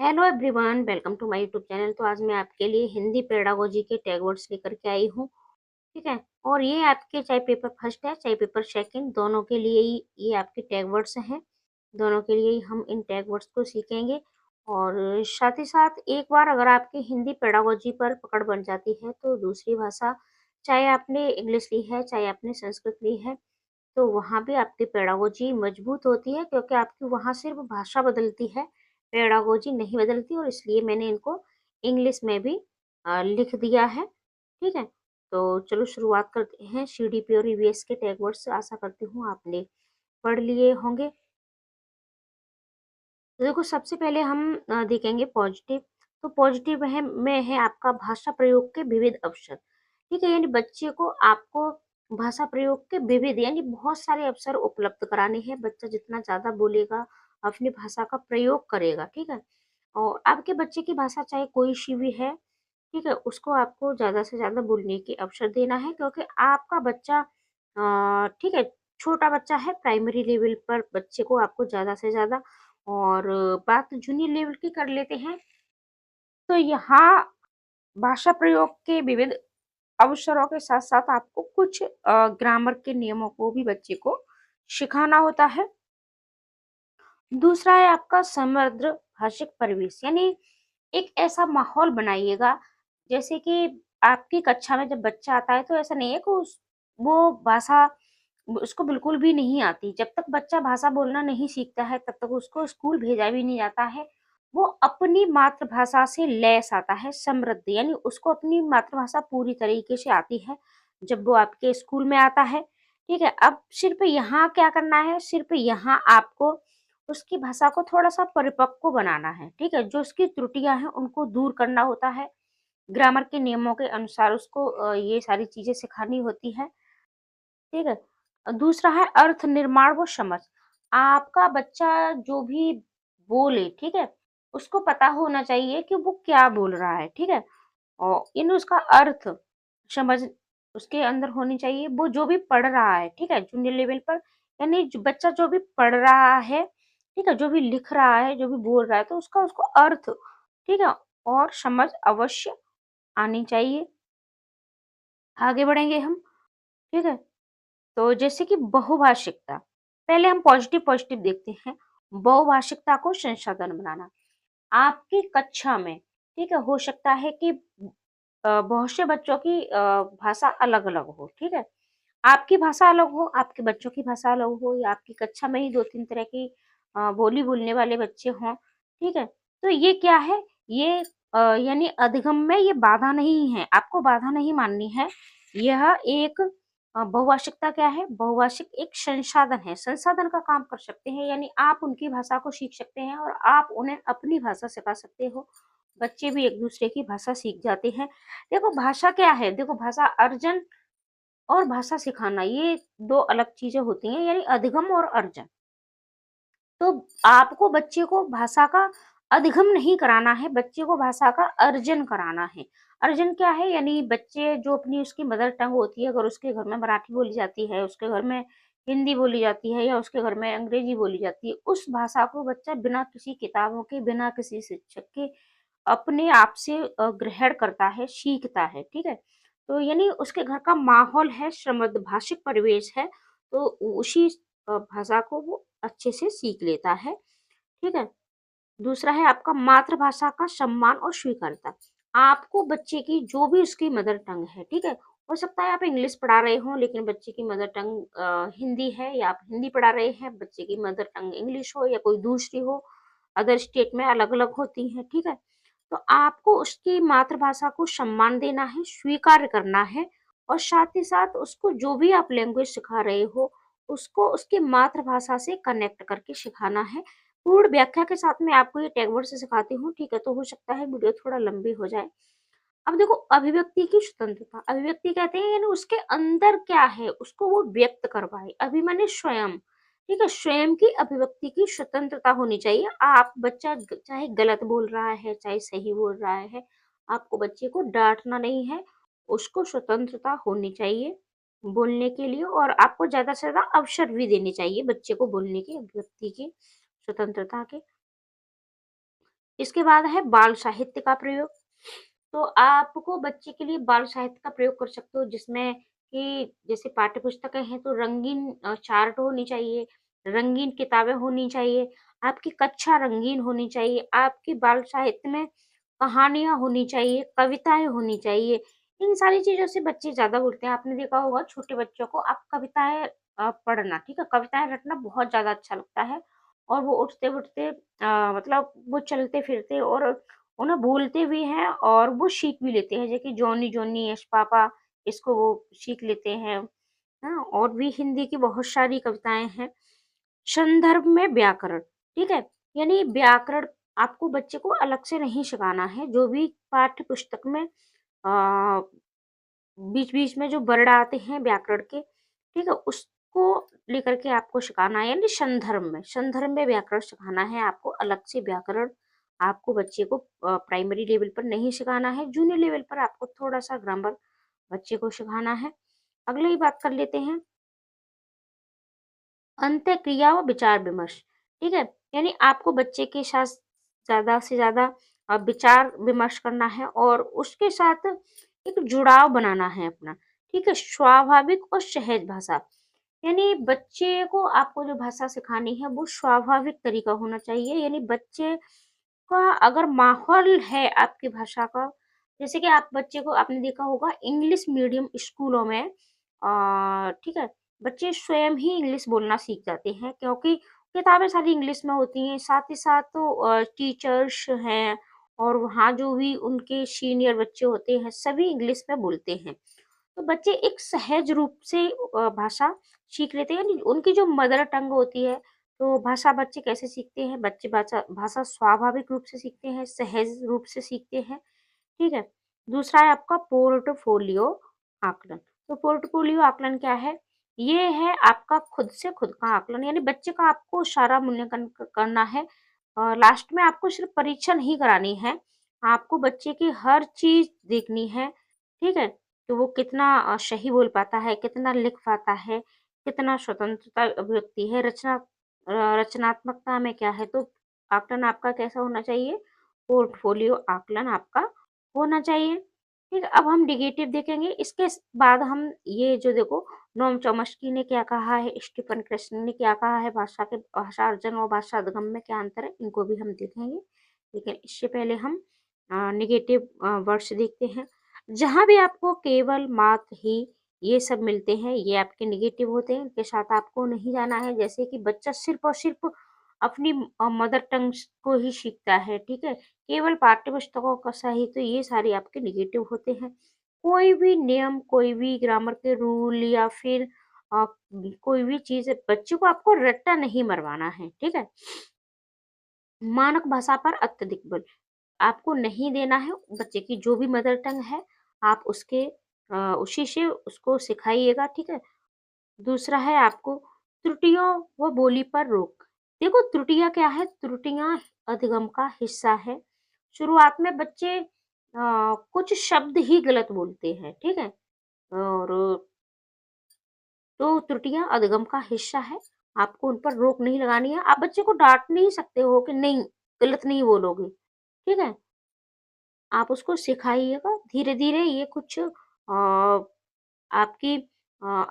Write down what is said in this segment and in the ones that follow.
Hello everyone, welcome to my YouTube channel. तो आज मैं आपके लिए हिंदी पेडागोजी के टैग वर्ड्स लेकर के आई हूँ। ठीक है। और ये आपके चाहे पेपर फर्स्ट है चाहे पेपर सेकंड, दोनों के लिए ही ये आपके टैग वर्ड्स हैं। दोनों के लिए ही हम इन टैग वर्ड्स को सीखेंगे। और साथ ही साथ एक बार अगर आपकी हिंदी पेडागोजी पर पकड़ बन जाती है तो दूसरी भाषा, चाहे आपने इंग्लिश ली है चाहे आपने संस्कृत ली है, तो वहाँ भी आपकी पेडागोजी मजबूत होती है, क्योंकि आपकी वहाँ सिर्फ भाषा बदलती है, पेडागोजी नहीं बदलती। और इसलिए मैंने इनको इंग्लिश में भी लिख दिया है। ठीक है। तो चलो शुरुआत करते हैं सीडीपी और ईवीएस के टैग वर्ड्स। आशा करती हूँ आपने पढ़ लिए होंगे। तो देखो, सबसे पहले हम देखेंगे पॉजिटिव। तो पॉजिटिव है में है आपका भाषा प्रयोग के विविध अवसर। ठीक है, यानी बच्चे को आपको भाषा प्रयोग के विविध यानी बहुत सारे अवसर उपलब्ध कराने हैं। बच्चा जितना ज्यादा बोलेगा, अपनी भाषा का प्रयोग करेगा, ठीक है, और आपके बच्चे की भाषा चाहे कोई सी भी है, ठीक है, उसको आपको ज्यादा से ज्यादा बोलने के अवसर देना है, क्योंकि आपका बच्चा ठीक है, छोटा बच्चा है, प्राइमरी लेवल पर बच्चे को आपको ज्यादा से ज्यादा। और बात जूनियर लेवल की कर लेते हैं। तो यहाँ भाषा प्रयोग के विविध अवसरों के साथ साथ आपको कुछ ग्रामर के नियमों को भी बच्चे को सिखाना होता है। दूसरा है आपका समृद्ध भाषिक परिवेश, यानी एक ऐसा माहौल बनाइएगा जैसे कि आपकी कक्षा में जब बच्चा आता है तो ऐसा नहीं है कि वो भाषा उसको बिल्कुल भी नहीं आती। जब तक बच्चा भाषा बोलना नहीं सीखता है तब तक उसको स्कूल भेजा भी नहीं जाता है। वो अपनी मातृभाषा से लैस आता है, समृद्ध, यानी उसको अपनी मातृभाषा पूरी तरीके से आती है जब वो आपके स्कूल में आता है। ठीक है। अब सिर्फ यहाँ क्या करना है, सिर्फ यहाँ आपको उसकी भाषा को थोड़ा-सा परिपक्व बनाना है, ठीक है? जो उसकी त्रुटियाँ हैं, उनको दूर करना होता है। ग्रामर के नियमों के अनुसार उसको ये सारी चीज़ें सिखानी होती हैं, ठीक है? दूसरा है अर्थ निर्माण व समझ। आपका बच्चा जो भी बोले, ठीक है? उसको पता होना चाहिए कि वो क्या बोल रहा है, ठीक है? और इन उसका अर्थ समझ उसके अंदर होनी चाहिए। वो जो भी पढ़ रहा है, ठीक है, जूनियर लेवल पर, यानी बच्चा जो भी पढ़ रहा है, ठीक है, जो भी लिख रहा है, जो भी बोल रहा है, तो उसका उसको अर्थ, ठीक है, और समझ अवश्य आनी चाहिए। आगे बढ़ेंगे हम। ठीक है। तो जैसे कि बहुभाषिकता, पहले हम पॉजिटिव पॉजिटिव देखते हैं। बहुभाषिकता को संसाधन बनाना। आपकी कक्षा में, ठीक है, हो सकता है कि बहुत से बच्चों की भाषा अलग-अलग हो, ठीक है? आपकी भाषा अलग हो, आपके बच्चों की भाषा अलग हो, या आपकी कक्षा में ही 2-3 तरह की बोली बोलने वाले बच्चे हों, ठीक है? तो ये क्या है? ये यानी अधिगम में ये बाधा नहीं है, आपको बाधा नहीं माननी है। यह एक बहुभाषिकता क्या है? बहुभाषिक एक संसाधन है, संसाधन का काम कर सकते हैं, यानी आप उनकी भाषा को सीख सकते हैं और आप उन्हें अपनी भाषा सिखा सकते हो। बच्चे भी एक-दूसरे की भाषा सीख जाते हैं। देखो, भाषा क्या है? देखो, भाषा अर्जन और भाषा सिखाना, ये 2 अलग चीज़ें होती हैं, यानी अधिगम और अर्जन। तो आपको बच्चे को भाषा का अधिगम नहीं कराना है, बच्चे को भाषा का अर्जन कराना है। अर्जन क्या है? यानी बच्चे जो अपनी उसकी मदर टंग होती है, अगर उसके घर में मराठी बोली जाती है, उसके घर में हिंदी बोली जाती है या उसके घर में अंग्रेजी बोली जाती है, उस भाषा को बच्चा बिना किसी किताबों के, बिना किसी शिक्षक के अपने आप से ग्रहण करता है, सीखता है, ठीक है? तो यानी उसके घर का माहौल है, समृद्ध भाषिक परिवेश है, तो उसी भाषा को वो अच्छे से सीख लेता है, ठीक है? दूसरा है आपका मातृभाषा का सम्मान और स्वीकार्यता। आपको बच्चे की जो भी उसकी मदर टंग है, ठीक है? हो सकता है आप इंग्लिश पढ़ा रहे हो लेकिन बच्चे की मदर टंग हिंदी है, या आप हिंदी पढ़ा रहे हैं, बच्चे की मदर टंग इंग्लिश हो या कोई दूसरी हो, अदर स्टेट में अलग-अलग होती हैं, ठीक है? तो आपको उसकी मातृभाषा को सम्मान देना है, स्वीकार करना है, और साथ ही साथ उसको जो भी आप लैंग्वेज सिखा रहे हो, उसको उसकी मातृभाषा से कनेक्ट करके सिखाना है। पूर्ण व्याख्या के साथ मैं आपको ये टैग वर्ड से सिखाती हूँ, ठीक है? तो हो सकता है वीडियो थोड़ा लंबी हो जाए। अब देखो, अभिव्यक्ति की स्वतंत्रता, अभिव्यक्ति कहते हैं यानी उसके अंदर क्या है, उसको वो व्यक्त कर पाए। अभि माने स्वयं, ठीक है? स्वयं की अभिव्यक्ति की स्वतंत्रता होनी चाहिए। आप बच्चा चाहे गलत बोल रहा है, चाहे सही बोल रहा है, आपको बच्चे को डाँटना नहीं है, उसको स्वतंत्रता होनी चाहिए बोलने के लिए, और आपको ज़्यादा से ज़्यादा अवसर भी देने चाहिए बच्चे को बोलने के, अभिव्यक्ति के, स्वतंत्रता के। इसके बाद है बाल साहित्य का प्रयोग। तो आपको बच्चे के लिए बाल साहित्य का प्रयोग कर सकते हो, जिसमें कि जैसे पाठ्य पुस्तकें हैं तो रंगीन चार्ट होनी चाहिए, रंगीन किताबें होनी चाहिए, आपकी कक्षा रंगीन होनी चाहिए, आपकी बाल साहित्य में कहानियाँ होनी चाहिए, कविताएँ होनी चाहिए। इन सारी चीज़ों से बच्चे ज़्यादा बोलते हैं। आपने देखा होगा छोटे बच्चों को आप कविताएँ पढ़ना, ठीक है? कविताएँ रटना बहुत ज़्यादा अच्छा लगता है और वो उठते-बैठते मतलब वो चलते-फिरते और उन्हें बोलते भी हैं और वो सीख भी लेते हैं, जैसे कि जॉनी जॉनी यस पापा, इसको वो सीख लेते हैं। हाँ, और भी हिंदी की बहुत सारी कविताएँ हैं। संदर्भ में व्याकरण, ठीक है? यानी व्याकरण आपको बच्चे को अलग से नहीं सिखाना है, जो भी पाठ्य पुस्तक में अ, बीच-बीच में जो वर्ड आते हैं व्याकरण के, ठीक है? उसको लेकर के आपको सिखाना है, यानी संदर्भ में व्याकरण सिखाना है आपको, अलग से व्याकरण आपको बच्चे को प्राइमरी लेवल पर नहीं सिखाना है, जूनियर लेवल पर आपको थोड़ा-सा ग्रामर बच्चे को सिखाना है। अगली बात कर लेते हैं अंत्यक्रिया व विचार-विमर्श, ठीक है? यानी आपको बच्चे के साथ ज़्यादा से ज़्यादा विचार-विमर्श करना है और उसके साथ एक जुड़ाव बनाना है अपना, ठीक है? स्वाभाविक और सहज भाषा, यानी बच्चे को आपको जो भाषा सिखानी है वो स्वाभाविक तरीका होना चाहिए, यानी बच्चे का अगर माहौल है आपकी भाषा का, जैसे कि आप बच्चे को आपने देखा होगा इंग्लिश मीडियम स्कूलों में ठीक है, बच्चे स्वयं ही इंग्लिश बोलना सीख जाते हैं क्योंकि किताबें सारी इंग्लिश में होती हैं, साथ ही साथ तो टीचर्स हैं और वहाँ जो भी उनके सीनियर बच्चे होते हैं, सभी इंग्लिश में बोलते हैं। तो बच्चे एक सहज रूप से भाषा सीख लेते हैं, यानी उनकी जो मदर टंग होती है, तो भाषा बच्चे कैसे सीखते हैं? बच्चे भाषा भाषा स्वाभाविक रूप से सीखते हैं, सहज रूप से सीखते हैं, ठीक है? दूसरा है आपका पोर्टफोलियो आकलन। तो पोर्टफोलियो आकलन क्या है? ये है आपका खुद से खुद का आकलन, यानी बच्चे का आपको सारा मूल्यांकन करना है। लास्ट में आपको सिर्फ परीक्षा नहीं करानी है, आपको बच्चे की हर चीज़ देखनी है, ठीक है? कि वो कितना सही बोल पाता है, कितना लिख पाता है, कितना स्वतंत्रता अभिव्यक्ति है, रचनात्मकता में क्या है। तो आकलन आपका कैसा होना चाहिए? पोर्टफोलियो आकलन आपका होना चाहिए। ठीक है, अब हम नेगेटिव देखेंगे, इसके बाद हम ये जो देखो नोम चॉम्स्की ने क्या कहा है, स्टीफन कृष्ण ने क्या कहा है, भाषा अर्जन और भाषा अधिगम में क्या अंतर है, इनको भी हम देखेंगे। लेकिन इससे पहले हम नेगेटिव वर्ड्स देखते हैं। जहाँ भी आपको केवल, मात्र, ही ये सब मिलते हैं, ये आपके नेगेटिव होते हैं, इनके साथ आपको नहीं जाना है। जैसे कि बच्चा सिर्फ़ और सिर्फ़ अपनी मदर टंग को ही सीखता है, ठीक है? केवल पाठ्य पुस्तकों का साहित्य, ये सारे आपके नेगेटिव होते हैं। कोई भी नियम, कोई भी ग्रामर के रूल या फिर अ, कोई भी चीज़ बच्चे को आपको रट्टा नहीं मरवाना है, ठीक है? मानक भाषा पर अत्यधिक बल आपको नहीं देना है। बच्चे की जो भी मदर टंग है, आप उसी से उसको सिखाइएगा, ठीक है? दूसरा है आपको त्रुटियों व बोली पर रोक। देखो त्रुटियाँ क्या है? त्रुटियाँ अधिगम का हिस्सा है। शुरुआत में बच्चे कुछ शब्द ही गलत बोलते हैं, ठीक है? और तो त्रुटियाँ अधिगम का हिस्सा है, आपको उन पर रोक नहीं लगानी है। आप बच्चे को डाँट नहीं सकते हो कि नहीं, गलत नहीं बोलोगे, ठीक है? आप उसको सिखाइएगा, धीरे-धीरे ये कुछ आपकी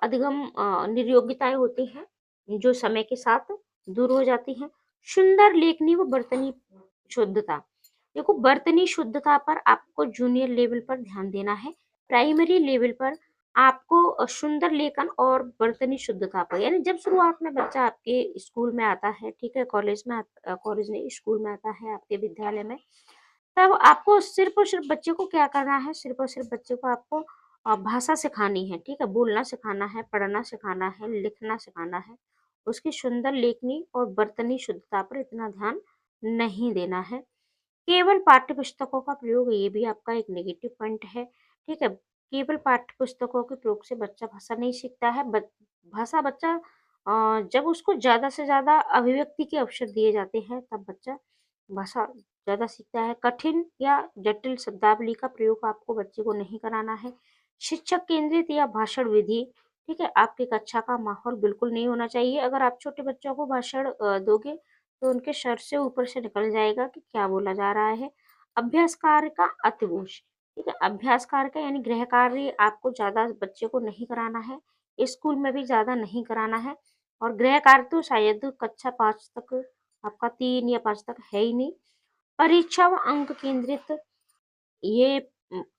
अधिगम निर्योग्यताएँ होती हैं, जो समय के साथ दूर हो जाती हैं। सुंदर लेखनी व बर्तनी शुद्धता। देखो बर्तनी शुद्धता पर आपको जूनियर लेवल पर ध्यान देना है। प्राइमरी लेवल पर आपको सुंदर लेखन और बर्तनी शुद्धता पर, यानी जब शुरुआत में बच्चा आपके स्कूल में आता है, ठीक है? कॉलेज नहीं, स्कूल में आता है आपके विद्यालय में, तब आपको सिर्फ़ और सिर्फ़ बच्चे को क्या करना है, सिर्फ़ और सिर्फ़ बच्चे को आपको भाषा सिखानी है, ठीक है? बोलना सिखाना है, पढ़ना सिखाना है, लिखना सिखाना है। उसकी सुंदर लेखनी और बर्तनी शुद्धता पर इतना ध्यान नहीं देना है। केवल पाठ्य पुस्तकों का प्रयोग, ये भी आपका एक नेगेटिव पॉइंट है, ठीक है? केवल पाठ्य पुस्तकों के प्रयोग से बच्चा भाषा नहीं सीखता है। भाषा बच्चा जब उसको ज़्यादा से ज़्यादा अभिव्यक्ति के अवसर दिए जाते हैं, तब बच्चा भाषा ज़्यादा सीखता है। कठिन या जटिल शब्दावली का प्रयोग आपको बच्चे को नहीं कराना है। शिक्षक केंद्रित या भाषण विधि, ठीक है? आपकी कक्षा का माहौल बिल्कुल नहीं होना चाहिए। अगर आप छोटे बच्चों को भाषण दोगे, तो उनके सर से ऊपर से निकल जाएगा कि क्या बोला जा रहा है। अभ्यास कार्य का अतिबोझ, ठीक है, अभ्यास कार्य का यानी गृह कार्य आपको ज़्यादा बच्चे को नहीं कराना है, स्कूल में भी ज़्यादा नहीं कराना है, और गृह कार्य तो शायद कक्षा 5 तक, आपका 3 या 5 तक है ही नहीं। परीक्षा व अंक केंद्रित, ये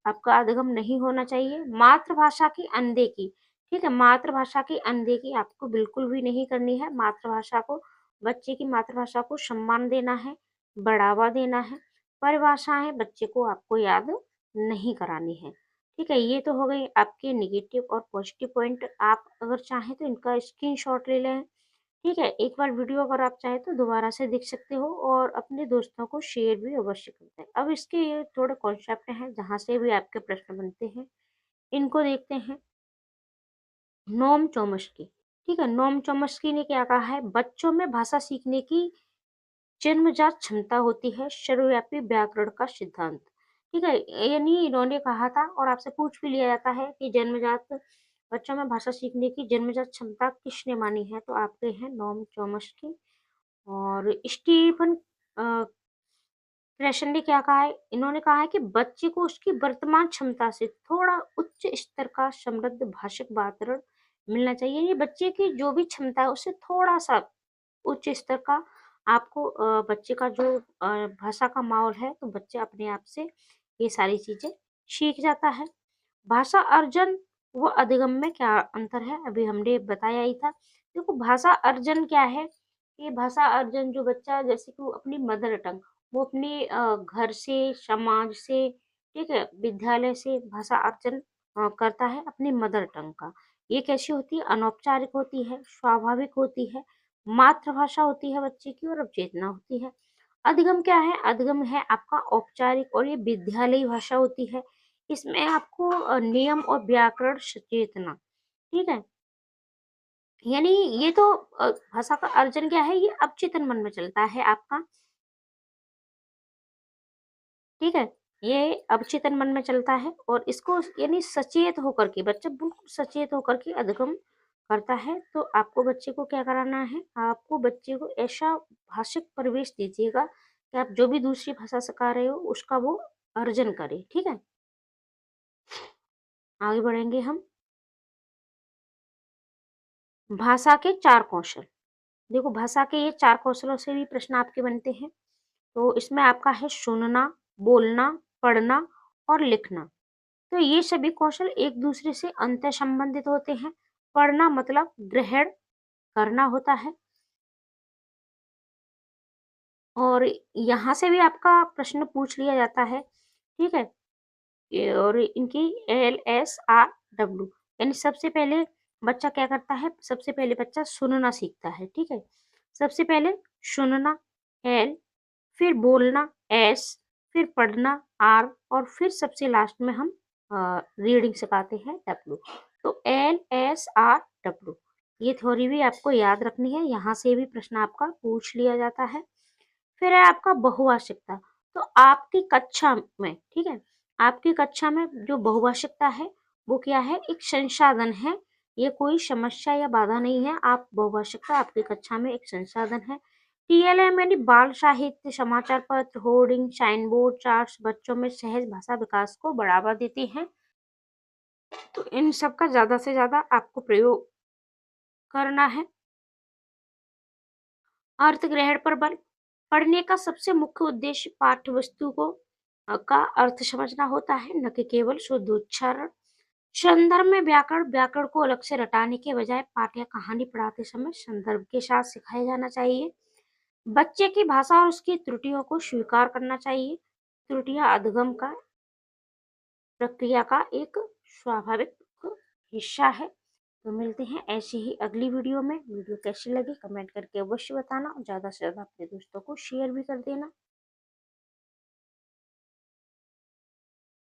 आपका अधिगम नहीं होना चाहिए। मातृभाषा की अनदेखी, ठीक है, मातृभाषा की अनदेखी आपको बिल्कुल भी नहीं करनी है। मातृभाषा को, बच्चे की मातृभाषा को सम्मान देना है, बढ़ावा देना है। परिभाषाएं बच्चे को आपको याद नहीं करानी है, ठीक है। ये तो हो गई आपके निगेटिव और पॉजिटिव पॉइंट। आप अगर चाहें तो इनका स्क्रीनशॉट ले लें, ठीक है। एक बार वीडियो अगर आप चाहें तो दोबारा से देख सकते हो, और अपने दोस्तों को शेयर भी अवश्य करते हैं। अब इसके ये थोड़े कॉन्सेप्ट हैं जहाँ से भी आपके प्रश्न बनते हैं, इनको देखते हैं। नोम चोम्स्की, ठीक है, नोम चोम्स्की ने क्या कहा है, बच्चों में भाषा सीखने की जन्मजात क्षमता होती है, सर्वव्यापी व्याकरण का सिद्धांत, ठीक है। यानी इन्होंने कहा था, और आपसे पूछ भी लिया जाता है कि जन्मजात, बच्चों में भाषा सीखने की जन्मजात क्षमता किसने मानी है, तो आपके हैं नोम चोम्स्की। और स्टीफन क्रेशन ने क्या कहा है, इन्होंने कहा है कि बच्चे को उसकी वर्तमान क्षमता से थोड़ा उच्च स्तर का समृद्ध भाषिक वातावरण मिलना चाहिए। ये बच्चे की जो भी क्षमता है उससे थोड़ा सा उच्च स्तर का, आपको बच्चे का जो भाषा का माहौल है, तो बच्चे अपने आप से ये सारी चीजें सीख जाता है। भाषा अर्जन व अधिगम में क्या अंतर है, अभी हमने बताया ही था। देखो, भाषा अर्जन क्या है, ये भाषा अर्जन जो बच्चा, जैसे कि वो अपनी मदर टंग, वो अपने घर से, समाज से, ठीक है, विद्यालय से भाषा अर्जन करता है अपनी मदर टंग का। ये कैसी होती है, अनौपचारिक होती है, स्वाभाविक होती है, मातृभाषा होती है बच्चे की, और अवचेतना होती है। अधिगम क्या है, अधिगम है आपका औपचारिक, और ये विद्यालयी भाषा होती है। इसमें आपको नियम और व्याकरण सचेतना, ठीक है। यानी ये तो भाषा का अर्जन क्या है, ये अवचेतन मन में चलता है आपका, ठीक है। ये अवचेतन मन में चलता है, और इसको यानी सचेत होकर के, बच्चा बिल्कुल सचेत होकर के अधिगम करता है। तो आपको बच्चे को क्या कराना है, आपको बच्चे को ऐसा भाषिक परिवेश दीजिएगा कि आप जो भी दूसरी भाषा सिखा रहे हो उसका वो अर्जन करे, ठीक है। आगे बढ़ेंगे हम। भाषा के 4 कौशल, देखो भाषा के ये 4 कौशलों से भी प्रश्न आपके बनते हैं। तो इसमें आपका है सुनना, बोलना, पढ़ना और लिखना। तो ये सभी कौशल एक दूसरे से अंतः संबंधित होते हैं। पढ़ना मतलब ग्रहण करना होता है, और यहाँ से भी आपका प्रश्न पूछ लिया जाता है, ठीक है। और इनकी LSRW, यानी सबसे पहले बच्चा क्या करता है, सबसे पहले बच्चा सुनना सीखता है, ठीक है। सबसे पहले सुनना L, फिर बोलना S, फिर पढ़ना R, और फिर सबसे लास्ट में हम रीडिंग सिखाते हैं W। तो LSRW, ये थ्योरी भी आपको याद रखनी है, यहाँ से भी प्रश्न आपका पूछ लिया जाता है। फिर है आपका बहुभाषिकता। तो आपकी कक्षा में, ठीक है, आपकी कक्षा में जो बहुभाषिकता है वो क्या है, एक संसाधन है, ये कोई समस्या या बाधा नहीं है। आप बहुभाषिकता आपकी कक्षा में एक संसाधन है। TLM यानी बाल साहित्य, समाचार पत्र, होर्डिंग, साइन बोर्ड, चार्ट्स बच्चों में सहज भाषा विकास को बढ़ावा देती हैं। तो इन सब का ज्यादा से ज्यादा आपको प्रयोग करना है। अर्थ ग्रहण पर बल, पढ़ने का सबसे मुख्य उद्देश्य पाठ्य वस्तु को का अर्थ समझना होता है, न कि केवल शुद्ध उच्चारण। संदर्भ में व्याकरण, व्याकरण को अलग से रटाने के बजाय पाठ या कहानी पढ़ाते समय संदर्भ के साथ सिखाया जाना चाहिए। बच्चे की भाषा और उसकी त्रुटियों को स्वीकार करना चाहिए। त्रुटियां अधिगम का प्रक्रिया का एक स्वाभाविक हिस्सा है। तो मिलते हैं ऐसे ही अगली वीडियो में। वीडियो कैसी लगी कमेंट करके अवश्य बताना, और ज़्यादा से ज़्यादा अपने दोस्तों को शेयर भी कर देना।